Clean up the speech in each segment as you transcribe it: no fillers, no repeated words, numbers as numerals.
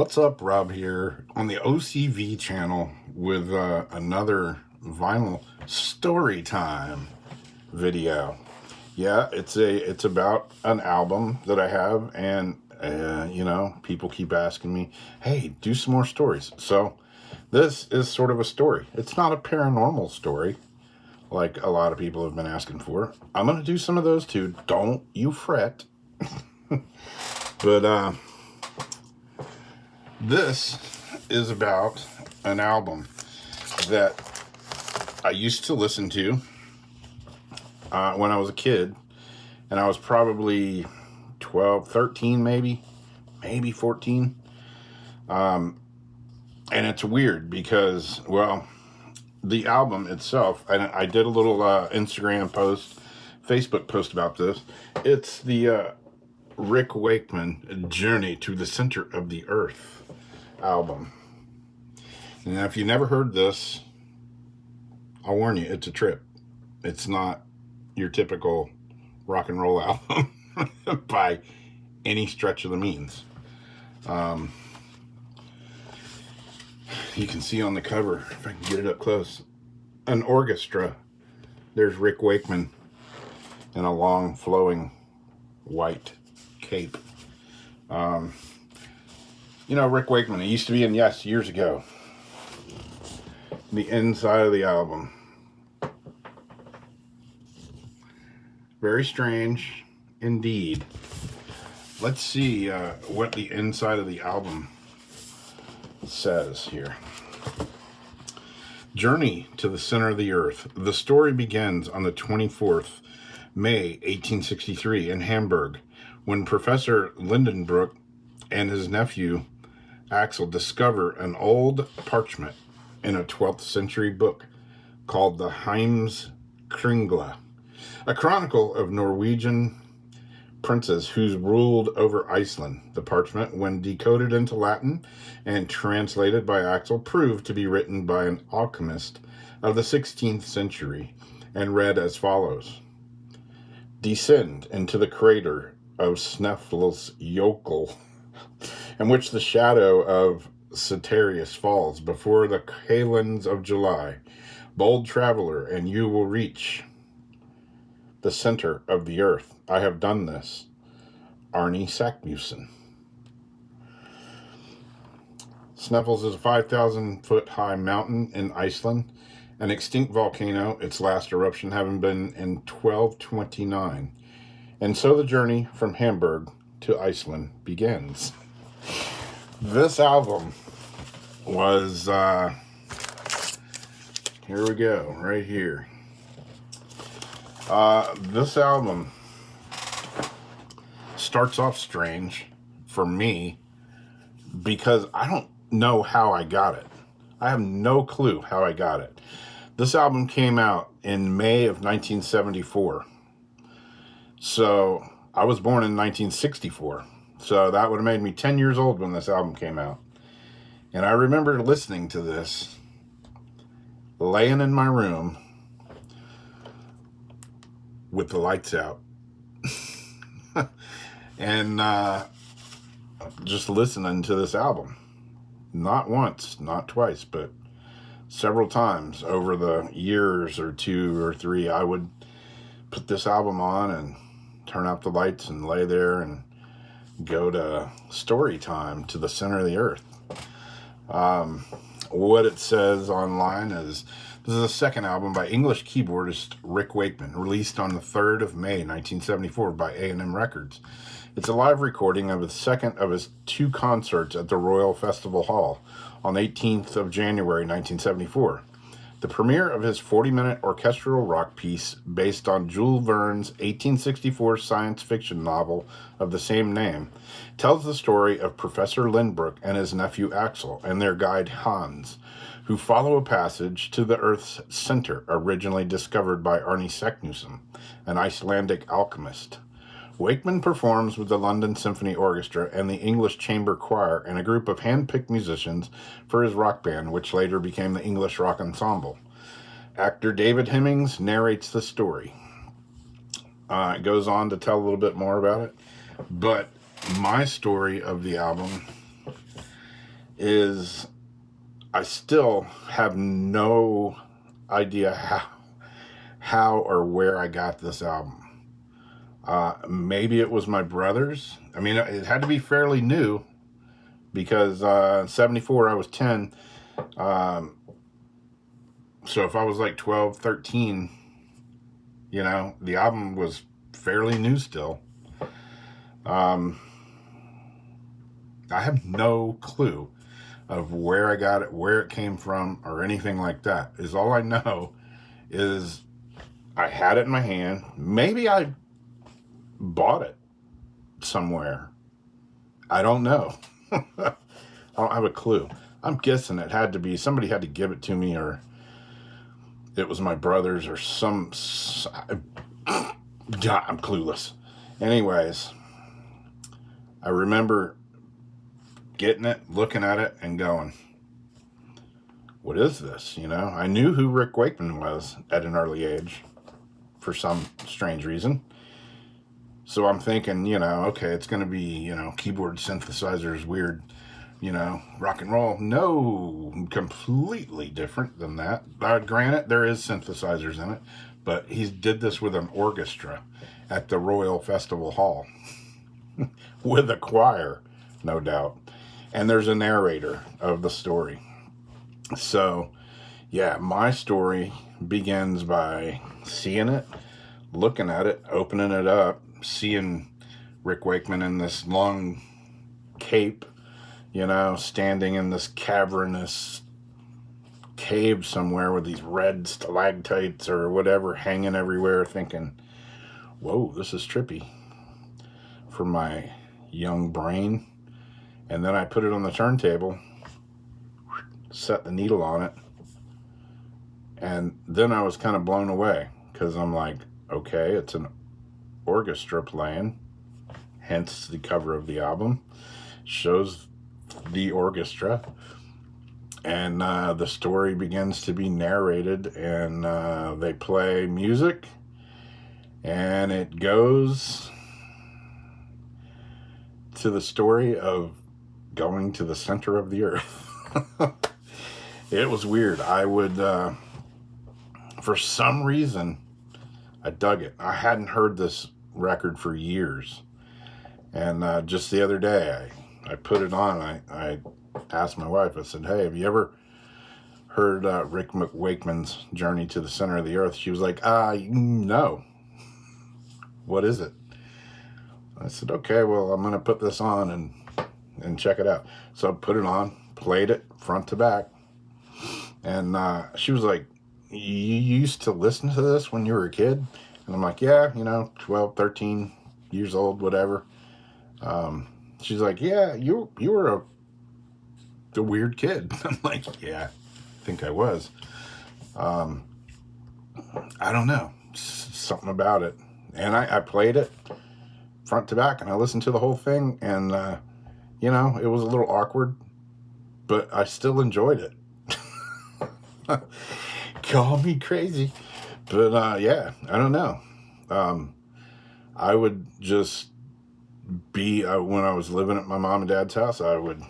What's up, Rob here on the OCV channel with another vinyl story time video. Yeah, it's about an album that I have, and people keep asking me, hey, do some more stories. So this is sort of a story. It's not a paranormal story like a lot of people have been asking for. I'm going to do some of those too. Don't you fret. But this is about an album that I used to listen to when I was a kid, and I was probably 12, 13 maybe 14. And it's weird because, well, the album itself, and I did a little Instagram post, Facebook post about this. It's the Rick Wakeman Journey to the Center of the Earth album. And if you never heard this, I'll warn you, it's a trip. It's not your typical rock and roll album by any stretch of the means. You can see on the cover, if I can get it up close, an orchestra. There's Rick Wakeman in a long flowing white cape. Rick Wakeman, he used to be in Yes years ago. The inside of the album. Very strange indeed. Let's see what the inside of the album says here. Journey to the Center of the Earth. The story begins on the 24th May 1863 in Hamburg, when Professor Lidinbrook and his nephew Axel discover an old parchment in a 12th century book called the Heimskringla, a chronicle of Norwegian princes who ruled over Iceland. The parchment, when decoded into Latin and translated by Axel, proved to be written by an alchemist of the 16th century and read as follows: "Descend into the crater of Snæfellsjökull, in which the shadow of Ceterius falls before the kalends of July. Bold traveler, and you will reach the center of the earth. I have done this. Arne Saknussemm." Snæfellsjökull is a 5,000 foot high mountain in Iceland, an extinct volcano, its last eruption having been in 1229. And so the journey from Hamburg to Iceland begins. This album was, here we go, right here. This album starts off strange for me because I don't know how I got it. I have no clue how I got it. This album came out in May of 1974. So I was born in 1964. So that would have made me 10 years old when this album came out. And I remember listening to this, laying in my room with the lights out. And just listening to this album. Not once, not twice, but several times over the years or 2 or 3, I would put this album on and turn out the lights and lay there and go to story time to the center of the earth. What it says online is, this is the second album by English keyboardist Rick Wakeman, released on the 3rd of May 1974 by A&M Records. It's a live recording of the second of his 2 concerts at the Royal Festival Hall on 18th of January 1974. The premiere of his 40-minute orchestral rock piece based on Jules Verne's 1864 science fiction novel of the same name tells the story of Professor Lidinbrook and his nephew Axel and their guide Hans, who follow a passage to the Earth's center originally discovered by Arne Saknussemm, an Icelandic alchemist. Wakeman performs with the London Symphony Orchestra and the English Chamber Choir and a group of hand-picked musicians for his rock band, which later became the English Rock Ensemble. Actor David Hemmings narrates the story. It goes on to tell a little bit more about it, but my story of the album is I still have no idea how or where I got this album. Maybe it was my brother's. I mean, it had to be fairly new, because in 74 I was 10. So if I was like 12, 13, the album was fairly new still. I have no clue of where I got it, where it came from, or anything like that. Is all I know is I had it in my hand. Maybe I bought it somewhere. I don't know. I don't have a clue. I'm guessing it had to be, somebody had to give it to me, or it was my brother's, or I'm clueless. Anyways, I remember getting it, looking at it, and going, what is this? I knew who Rick Wakeman was at an early age for some strange reason. So I'm thinking, okay, it's going to be, keyboard synthesizers, weird, rock and roll. No, completely different than that. Granted, there is synthesizers in it, but he did this with an orchestra at the Royal Festival Hall with a choir, no doubt. And there's a narrator of the story. So, yeah, my story begins by seeing it, looking at it, opening it up, seeing Rick Wakeman in this long cape, standing in this cavernous cave somewhere with these red stalactites or whatever hanging everywhere, thinking, whoa, this is trippy for my young brain. And then I put it on the turntable, set the needle on it, and then I was kind of blown away, because I'm like, okay, it's an orchestra playing, hence the cover of the album shows the orchestra, and the story begins to be narrated, and they play music, and it goes to the story of going to the center of the earth. It was weird. I would, for some reason, I dug it. I hadn't heard this record for years. And just the other day, I put it on. I asked my wife, I said, hey, have you ever heard Rick Wakeman's Journey to the Center of the Earth? She was like, no. What is it? I said, okay, well, I'm going to put this on and check it out. So I put it on, played it front to back. And she was like, you used to listen to this when you were a kid? And I'm like, yeah, 12, 13 years old, whatever. She's like, yeah, you were a weird kid. I'm like, yeah, I think I was. I don't know. Something about it. And I played it front to back, and I listened to the whole thing, and, it was a little awkward, but I still enjoyed it. Call me crazy. But, yeah, I don't know. I would just be, when I was living at my mom and dad's house, I would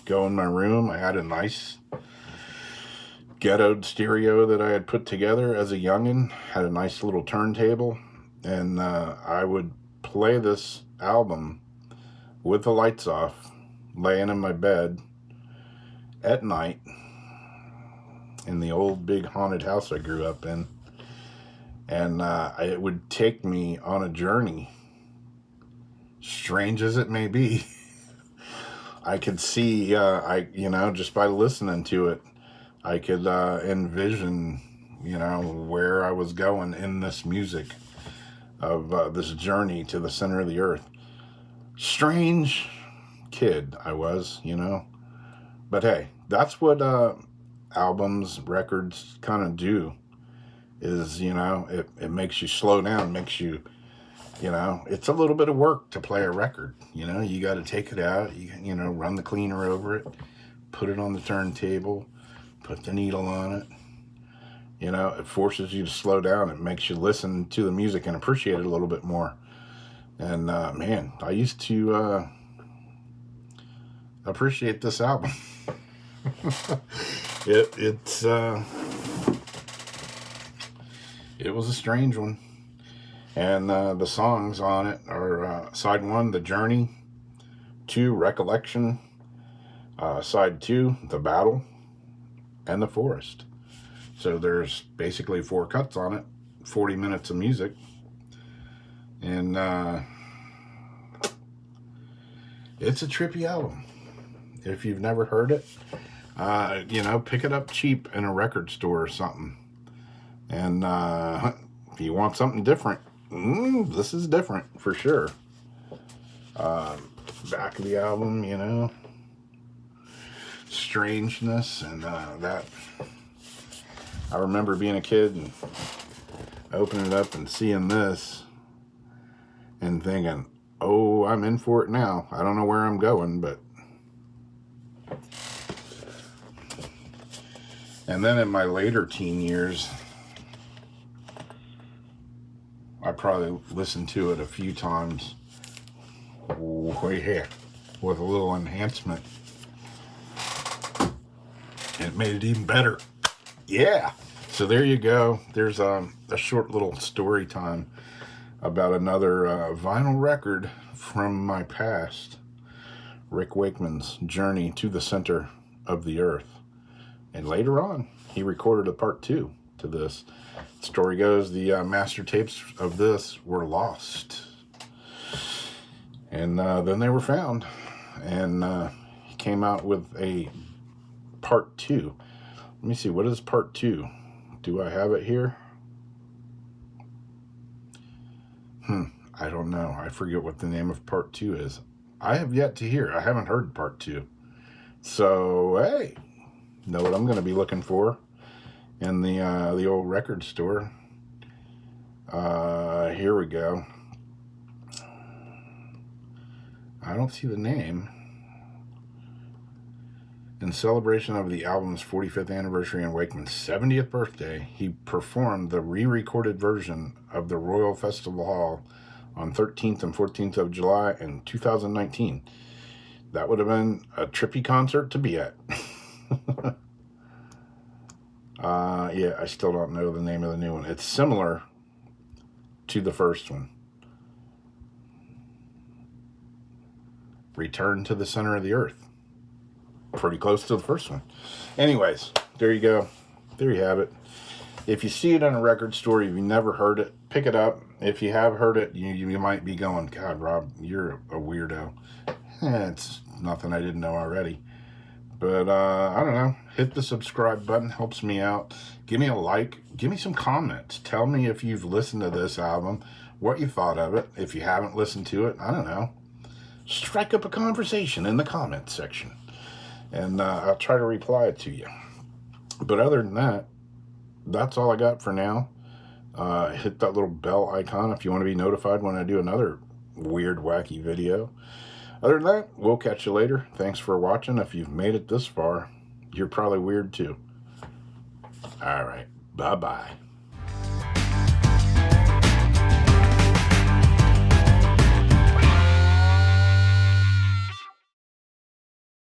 go in my room. I had a nice ghettoed stereo that I had put together as a youngin', had a nice little turntable, and I would play this album with the lights off, laying in my bed at night in the old big haunted house I grew up in. And it would take me on a journey, strange as it may be. I could see, just by listening to it, I could envision, where I was going in this music of this journey to the center of the earth. Strange kid I was, But hey, that's what albums, records kind of do. Is, it makes you slow down, makes you, it's a little bit of work to play a record. You got to take it out, run the cleaner over it, put it on the turntable, put the needle on it. It forces you to slow down. It makes you listen to the music and appreciate it a little bit more. And, man, I used to appreciate this album. It was a strange one. And the songs on it are side 1, The Journey, 2, Recollection, side 2, The Battle, and The Forest. So there's basically 4 cuts on it, 40 minutes of music. And it's a trippy album. If you've never heard it, pick it up cheap in a record store or something. And if you want something different, this is different for sure. Back of the album, strangeness and that. I remember being a kid and opening it up and seeing this and thinking, oh, I'm in for it now. I don't know where I'm going, but. And then in my later teen years, I probably listened to it a few times. Way here with a little enhancement. It made it even better. Yeah. So there you go. There's a short little story time about another vinyl record from my past. Rick Wakeman's Journey to the Center of the Earth. And later on, he recorded a part 2 to this. The story goes the master tapes of this were lost. And then they were found. And he came out with a part 2. Let me see, what is part 2? Do I have it here? I don't know. I forget what the name of part 2 is. I have yet to hear. I haven't heard part 2. So, hey, know what I'm going to be looking for in the old record store. Here we go. I don't see the name. In celebration of the album's 45th anniversary and Wakeman's 70th birthday, he performed the re-recorded version of the Royal Festival Hall on 13th and 14th of July in 2019. That would have been a trippy concert to be at. Yeah, I still don't know the name of the new one. It's similar to the first one. Return to the Center of the Earth. Pretty close to the first one. Anyways, there you go. There you have it. If you see it in a record store, if you never heard it, pick it up. If you have heard it, you might be going, God, Rob, you're a weirdo. It's nothing I didn't know already. But, I don't know. Hit the subscribe button. Helps me out. Give me a like. Give me some comments. Tell me if you've listened to this album, what you thought of it. If you haven't listened to it, I don't know. Strike up a conversation in the comments section. And I'll try to reply to you. But other than that, that's all I got for now. Hit that little bell icon if you want to be notified when I do another weird, wacky video. Other than that, we'll catch you later. Thanks for watching. If you've made it this far, you're probably weird too. All right. Bye-bye.